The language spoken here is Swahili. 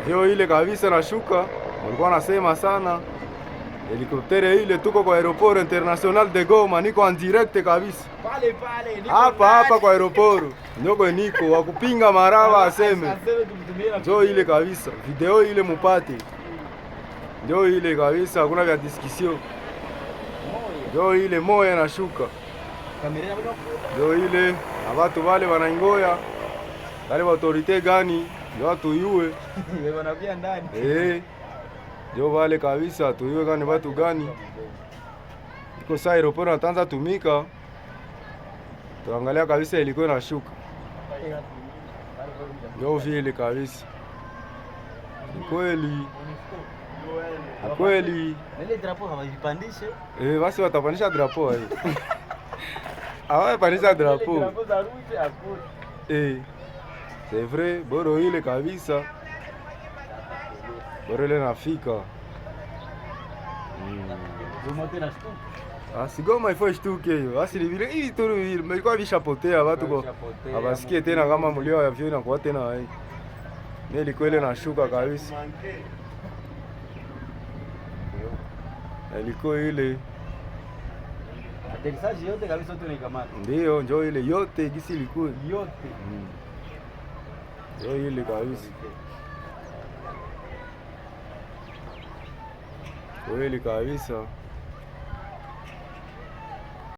Ndio ile kabisa nashuka. Walikuwa nasema sana. Helikoptere ile tuko kwa aeroport international de Goma, niko en direct kabisa. Pale niko hapa kwa aeroport. Ndio niko wa kupinga maraba aseme. Ndio ile kabisa. Video ile mupate. Ndio ile kabisa, hakuna vya discussion. Ndio ile moya nashuka. Ndio ile na watu wale wanaingoya. Wale autorite gani? Ndio watu yue. Wanapia ndani. Ndio wale kabisa tuyue gani watu gani. Iko saa aeroport natanza tumika. Tuangalia kabisa ilikuwa inashuka. Ndio vile kabisa. Kweli. Kweli. Ile drapo hawajipandishe. Basi watapandisha drapo hiyo. Hawapandisha drapo. Drapo za ruji hakuna. C'est vrai, boro ile kabisa. Boro ile nafika. Goma tena shtuka. Sigoma ifo shtuke hiyo. Asi vile hivi tu ilikuwa vishapotea watu kwa abasikie tena kama mlio ya vyo inakuwa tena hai. Mimi ilikuwa ile nashuka kabisa. Ilikuwa ile aterisaji yote kabisa tu nikamata. Ndio, njoo ile yote gisi ilikuwa Yote. Njoo ile kabisa. Kweli kabisa.